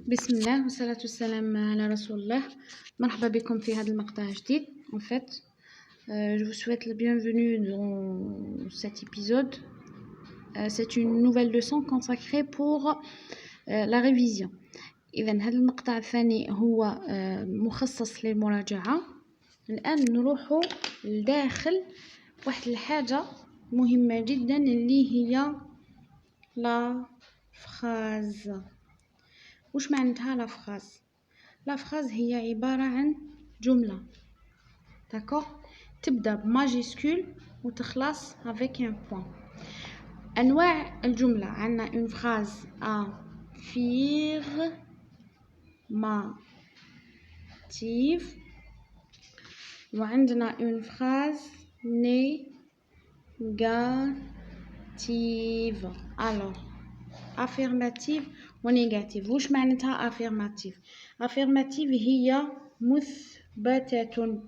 بسم الله والصلاة والسلام على رسول الله. مرحبا بكم في هذا المقطع جديد. En fait, je vous souhaite la bienvenue dans cet épisode. C'est une nouvelle leçon consacrée pour la révision. إذن هذا المقطع الثاني هو مخصص للمراجعة. الآن نروح لداخل واحد الحاجة مهمة جدا اللي هي لا فراز. وش معناتها لا فراز؟ لا فراز هي عبارة عن جملة داكوغ تبدأ بماجيسكول وتخلص avec un point. أنواع الجملة عندنا une phrase affirmative وعندنا une phrase négative. Alors affirmative ونيجاتيف. وش معناتها affirmative؟ affirmative هي مثبتة،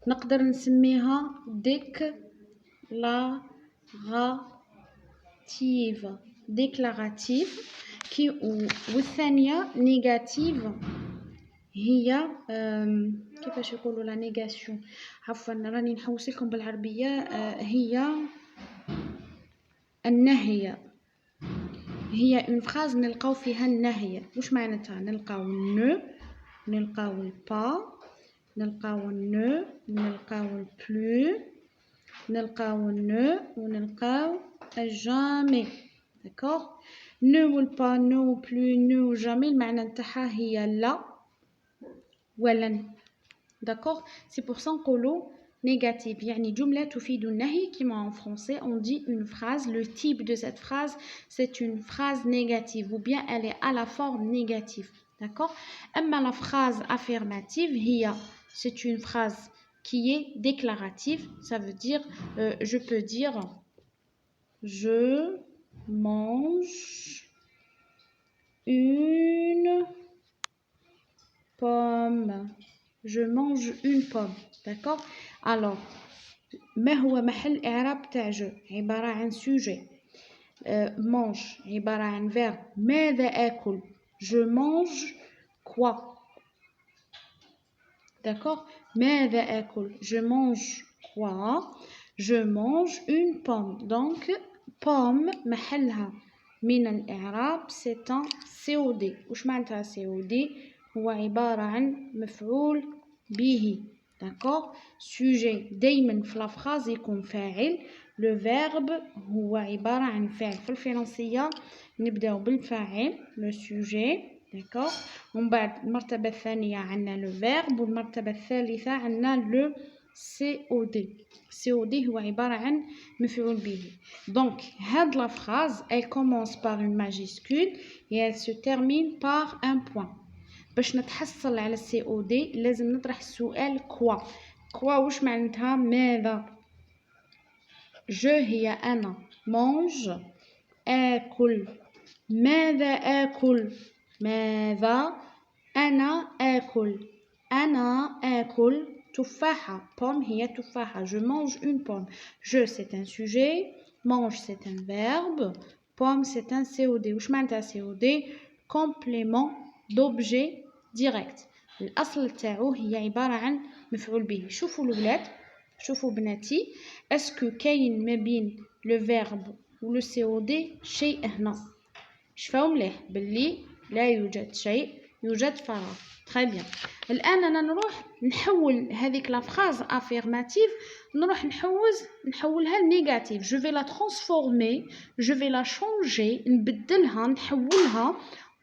نقدر نسميها déclarative كي والثانية نيجاتيف هي كيفاش يقولوا لا نيغاسيون، عفوا راني نحوس لكم بالعربية، هي النهي. هي اون فراز نلقاو فيها النهي. واش معناتها؟ نلقاو نو، نلقاو البا، نلقاو نو، نلقاو البلو، نلقاو نو ونلقاو الجامي. داكوغ نو والبا، نو بلو، نو جامي المعنى نتاعها هي لا ولن. داكوغ سي بور سا نقولو négative يعني جملة تفيد النهي. كما en français on dit une phrase, le type de cette phrase c'est une phrase négative ou bien elle est à la forme négative. D'accord? أما la phrase affirmative هي c'est une phrase qui est déclarative. Ça veut dire je peux dire je mange une pomme. Je mange une pomme. D'accord? Alors ما هو محل إعراب تاع جو؟ عبارة عن sujet. mange عبارة عن verbe. ماذا آكل؟ je mange quoi? D'accord? ماذا آكل؟ je mange quoi? je mange une pomme. Donc pomme محلها من الإعراب c'est un COD. وش معناتها COD؟ هو عبارة عن مفعول به. داكوغ sujet دايما في لا فراز يكون فاعل. لو فيرب هو عبارة عن فعل. في الفرنسية نبداو بالفاعل لو sujet. داكوغ ومن بعد المرتبة الثانية عندنا لو فيرب والمرتبة الثالثة عندنا لو COD. COD هو عبارة عن مفعول به. دونك هاد لا فراز elle commence par une majuscule et elle se termine par un point. باش نتحصل على السي او دي لازم نطرح السؤال كوا. كوا واش معناتها؟ ماذا. جو هي انا، مونج اكل. ماذا اكل؟ ماذا انا اكل. انا اكل تفاحة. بوم هي تفاحة. je mange une pomme. je c'est un sujet, mange c'est un verbe, pomme c'est un COD. واش معناتها COD؟ complément d'objet direct. الأصل تاعو هي عبارة عن مفعول به. شوفوا الولاد، شوفوا بناتي، اسكو كاين ما بين لو فيرب و لو COD شيء هنا؟ شفاو مليح بلي لا يوجد شيء، يوجد فراغ. تري بيان. الآن أنا نروح نحول هذيك لا فراز affirmative، نروح نحولها لنيجاتيف. جو في لا ترانسفورمي، جو في لا شونجي، نبدلها نحولها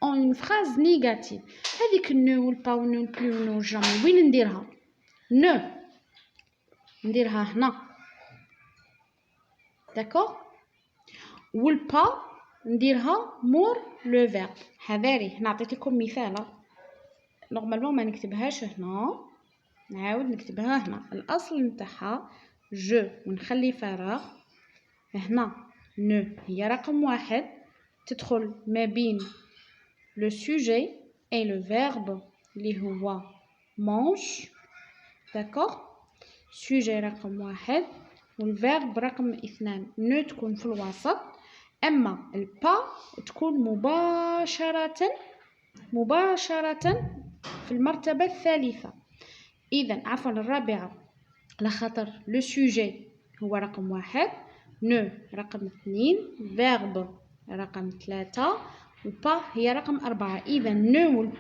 en une phrase négative. هذيك نو والبا ونو البلو ونو جامي وين نديرها؟ نو نديرها هنا. داكوغ والبا نديرها مور لو فيرب. حذاري هنا عطيت لكم مثال. نورمالمون ما نكتبهاش هنا، نعاود نكتبها هنا. الاصل نتاعها جو ونخلي فراغ هنا. نو هي رقم واحد تدخل ما بين le sujet et le verbe اللي هو mange. d'accord. sujet رقم واحد والverbe رقم اثنان. نو تكون في الوسط. أما البا تكون مباشرة مباشرة في المرتبة الثالثة. إذا عفوا الرابعة، على خاطر لو سوجي هو رقم 1، نو رقم 2، فيرب رقم 3، وبا هي رقم 4. إذا نو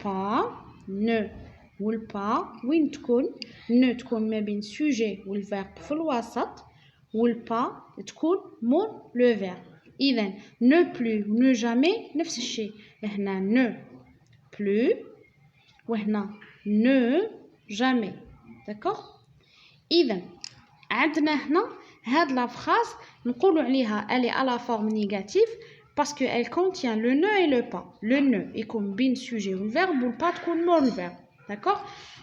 والبا وين تكون؟ نو تكون ما بين سوجي والفيرب في الوسط، والبا تكون مور لو فيرب. إذا نو بلو ونو جامي نفس الشيء، هنا نو بلو وهنا نو جامي. داكوغ؟ إذا عندنا هنا هاد لا فراز نقولوا عليها elle est à la forme négative parce que elle contient le ne et le pas. Le ne يكون بين sujet والverbe والبا تكون مور الverbe. داكوغ؟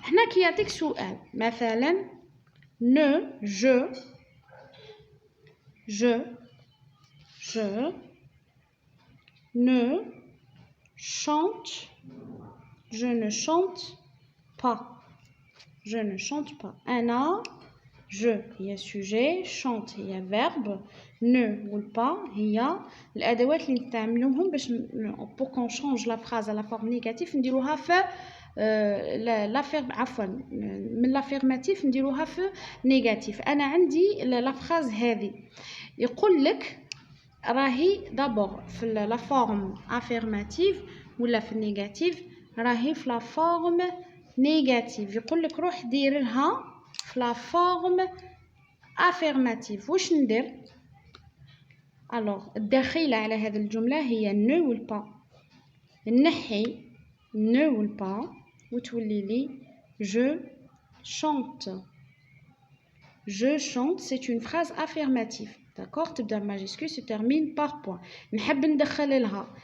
هنا كي يعطيك سؤال مثلا ne je ne chante, je ne chante pas, je ne chante pas. أنا je هي sujet، chante هي verbe، ne والبا هي الأدوات اللي نستعملوهم باش pour qu'on change la phrase à la forme négative نديروها في عفوا من l'affirmatif نديروها في négatif. أنا عندي la phrase هذه يقول لك راهي دابور في لا فورم affirmative ولا في النيجاتيف، راهي في لا فورم نيجاتيف. يقول لك روح دير لها في لا فورم affirmative. واش ندير؟ الوغ الدخيله على هذه الجمله هي نو والبا، نحي نو والبا وتولي لي je chante. Je chante, c'est une phrase affirmative. D'accord? تبدا بماجيسكول se termine par point. نحب ندخل لها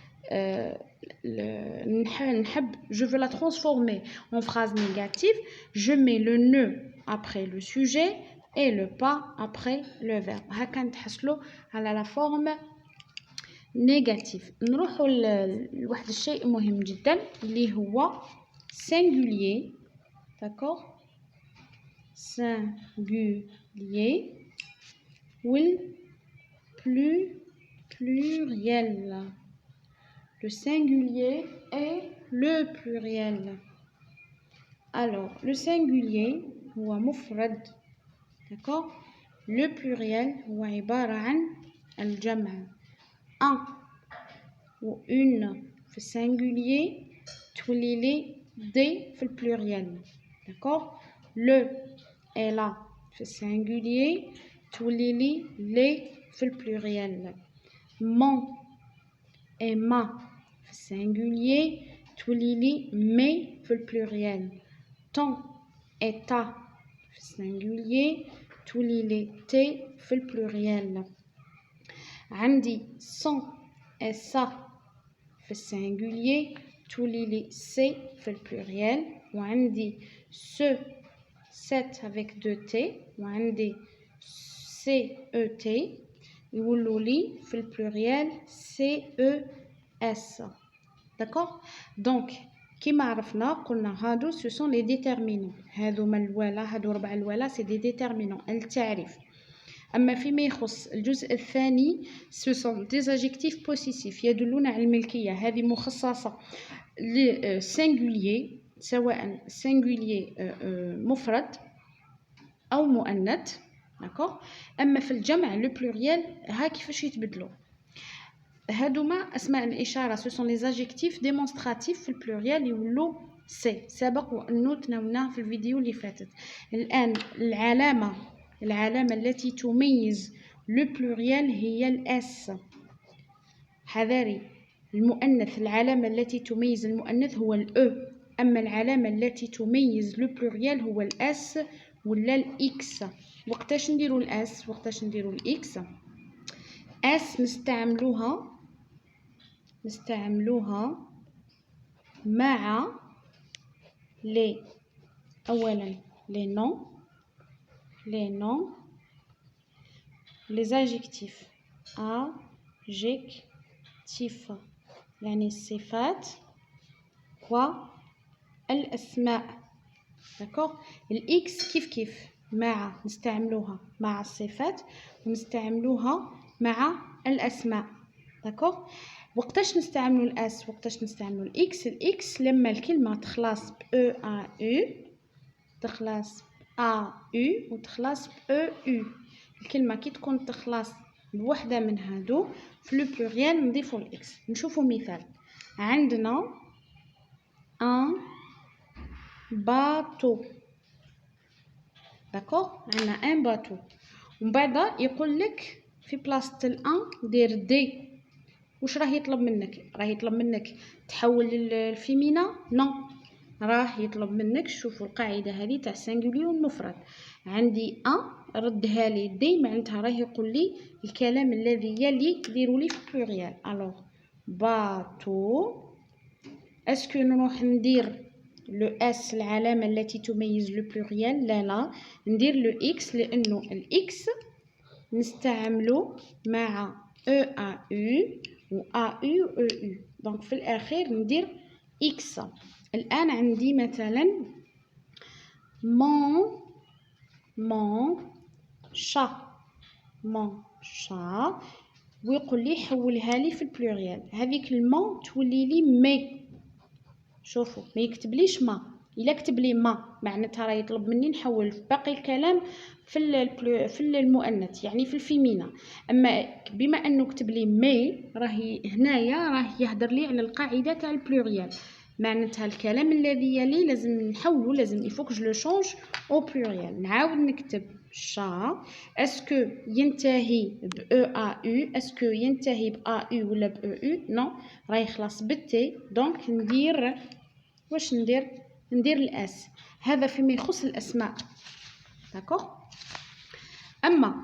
نحب je veux la transformer en phrase négative. Je mets le ne après le sujet et le pas après le verbe. هكا نتحصلوا على la forme négative. نروحوا لواحد الشيء مهم جدا اللي هو singulier. D'accord? Singulier ou pluriel. Le singulier et le pluriel. Alors, le singulier هو مفرد. D'accord? Le pluriel هو عبارة عن الجمع. Un ou une في singulier تولي لي des في pluriel. D'accord? Le et la في singulier تولي لي les في pluriel. Mon et ma في singulier تولي لي mes في pluriel. Ton et ta في singulier تولي لي tes في pluriel. عندي son et sa في singulier تولي لي c'est في pluriel. وعندي ce set avec 2 t وعندي cet يولوا لي في pluriel ces. D'accord? Donc كما عرفنا قلنا هادو ce sont les déterminants. هادو من الولا هادو 4 الولا c'est des déterminants التعريف. أما فيما يخص الجزء الثاني ce sont des adjectifs possessifs يدلون على الملكية. هذه مخصصة للسينجولير سواء سينجولير مفرد أو مؤنث. داكوغ؟ أما في الجمع لو بلوريال ها كيفاش يتبدلوا. هادوما أسماء الإشارة ce sont les adjectifs démonstratifs في البلوريال يولوا سي. سبق وأنه تناولناه في الفيديو اللي فاتت. الآن العلامة التي تميز لو بلوريال هي الأس. حذاري المؤنث العلامة التي تميز المؤنث هو الأو، أما العلامة التي تميز لو بلوريال هو الأس ولا الإكس. وقتاش نديرو الأس وقتاش نديرو الإكس؟ أس نستعملوها مع لي أولا لي نون les adjectifs adjectifs يعني الصفات والأسماء. داكوغ؟ الإكس كيف مع نستعملوها مع الصفات ونستعملوها مع الأسماء. داكوغ؟ وقتاش نستعملوا الاس وقتاش نستعملوا الاكس لما الكلمه تخلص ب او ا او، تخلص ا او وتخلص ب او او. الكلمه كي تكون تخلص بوحده من هادو في لو بلوريال نضيفوا الاكس. نشوفوا مثال. عندنا ان باطو، داكوغ، عندنا ان باطو، ومن بعد يقول لك في بلاصه الان دير دي. واش راه يطلب منك؟ راه يطلب منك تحول للفيمينا؟ نو، راه يطلب منك شوفوا القاعده هذه تاع السينغولي والمفرد. عندي ان ردها لي دي، معناتها راه يقول لي الكلام الذي يلي ديروا لي في بلوريال. الوغ باطو، اسكو نروح ندير لو اس العلامه التي تميز لو بلوريال؟ لا، ندير لو اكس، لانه الاكس نستعملو مع او ا او و ا او او او، دونك في الاخير ندير اكس. الان عندي مثلا مون شا، ويقول لي حولها لي في البلوريال. هذيك المون تولي لي مي. شوفوا ما يكتبليش ما، الا كتب لي ما معناتها راه يطلب مني نحول في باقي الكلام في المؤنث، يعني في الفيمينا. اما بما انه كتب لي مي، راهي هنايا راه يهدر لي على القاعده تاع البلوريال، معناتها الكلام الذي يلي لازم نحولو، لازم يفوك جو لو شونج او بلوريال. نعاود نكتب شا، اسكو ينتهي ب او ا او، اسكو ينتهي ب ا او ولا ب او او؟ نو، راه يخلص بالتي، دونك ندير واش ندير الاس. هذا فيما يخص الاسماء، داكوغ. اما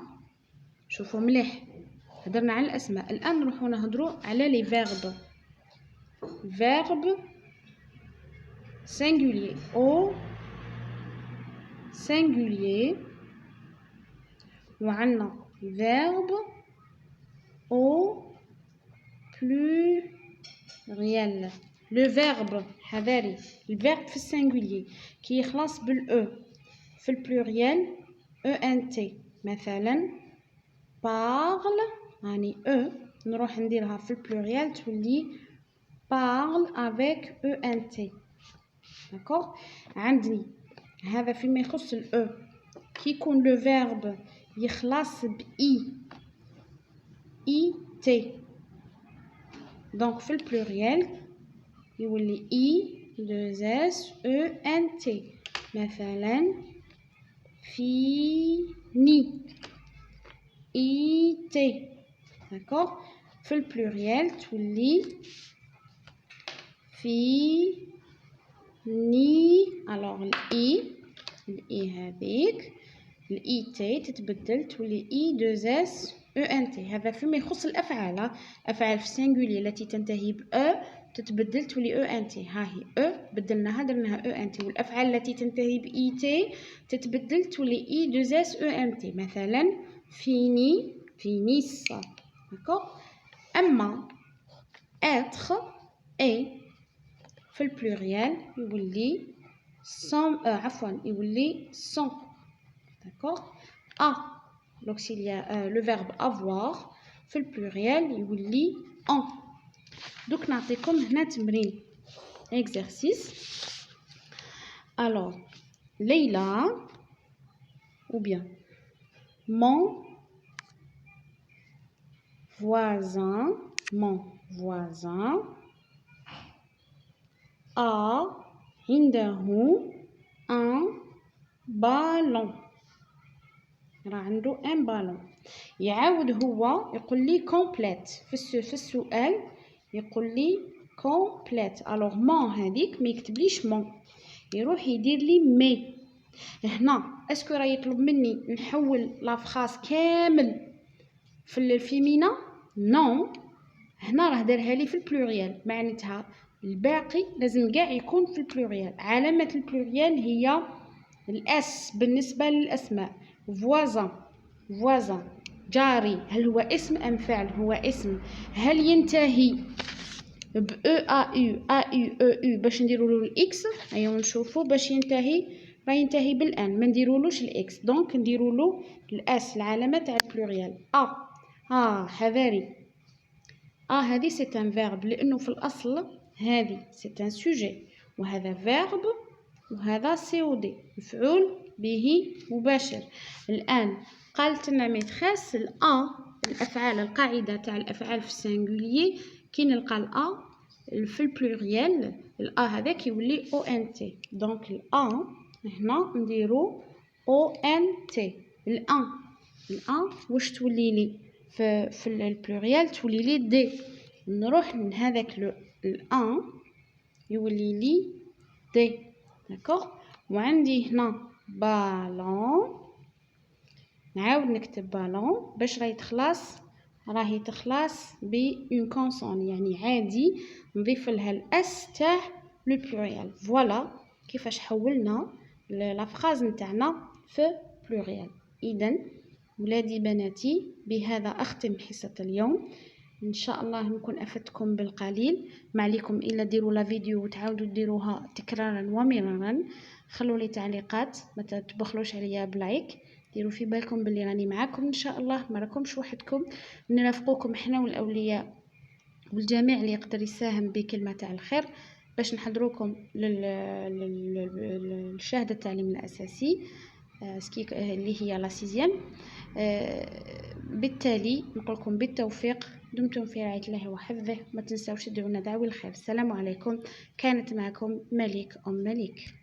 شوفوا مليح، هضرنا على الاسماء، الان نروحو نهضروا على لي فيرب singulier au singulier، وعندنا verbe au pluriel. لو فيرب حذاري، الفيرب في السينغولير كي يخلص بالاو، في البلوريال او ان تي. مثلا parle، يعني او نروح نديرها في البلوريال تولي parle avec او ان تي، داكوغ. عندي هذا فيما يخص الاو، كي يكون لو فيرب يخلص ب اي تي، دونك في البلوريال يولي اي دوز اس او ان تي. مثلا فيني اي تي، داكوغ. في البلوريال تولي فيني. الوغ الاي هذيك الاي تي تتبدل تولي اي دوز اس او ان تي. هذا فيما يخص الافعال، افعال في السينغولي التي تنتهي ب او تتبدل تولي او ان تي. ها هي او بدلناها درناها او ان تي، والافعال التي تنتهي ب اي تي تتبدل تولي اي دوز اس او ان تي. مثلا فينيس، داكوغ. اما être اي في البلوريال يولي سون، يولي سون، داكوغ. l'auxiliaire le verbe avoir في البلوريال يولي en. دوك نعطيكم هنا تمرين exercice. alors Leïla ou bien mon voisin a عنده un ballon، راه عنده ان بالون. يعاود هو يقول لي كومبليت في السؤال، يقول لي كومبليت. الوغ مون هذيك ما يكتبليش مون، يروح يدير لي مي. هنا اسكو راه يطلب مني نحول لا فراس كامل في الفيمينا؟ نو، هنا راه دارها لي في البلوريال، معناتها الباقي لازم كاع يكون في البلوريال. علامه البلوريال هي الاس بالنسبه للاسماء. فوازان جاري، هل هو اسم ام فعل؟ هو اسم. هل ينتهي ب او ا او او باش نديروا له الاكس؟ ايوا نشوفوا باش ينتهي، راه ينتهي بالان، ما نديرولوش الاكس، دونك نديروا له الاس العلامه تاع البلوريال. حذاري، هذه سي ان فيرب لانه في الاصل هذه سي ان سوجي وهذا فيرب وهذا سي او دي مفعول به مباشر. الان قالت لنا ميتريس الافعال القاعده تاع الافعال في السينغوليي كي نلقى في البلوريال هذا كيولي او ان تي. دونك هنا نديرو او ان تي. الان واش تولي لي في البلوريال؟ تولي لي دي. نروح من هذاك الان يولي لي دي. داكوغ. وعندي هنا بالون، نعاود نكتب بالون باش راهي تخلص ب اون كونسون، يعني عادي نضيف لها الاس تاع لو بلوريال. فوالا كيفاش حولنا لا فراز نتاعنا في بلوريال. اذا ولادي بناتي بهذا اختم حصة اليوم. ان شاء الله نكون افدتكم بالقليل. ما عليكم الا ديروا لا فيديو وتعاودوا ديروها تكرارا ومرارا. خلوا لي تعليقات، ما تبخلوش عليا بلايك. ديروا في بالكم باللي راني معاكم ان شاء الله، ما راكمش وحدكم، نرافقوكم احنا والاولياء والجميع اللي يقدر يساهم بكلمه تاع الخير باش نحضروكم للشهاده التعليم الاساسي اللي هي لا سيزيام. بالتالي نقولكم بالتوفيق، دمتم في رعاية الله وحفظه. ما تنساوش تدعونا دعوة الخير. السلام عليكم. كانت معكم ملك أم ملك.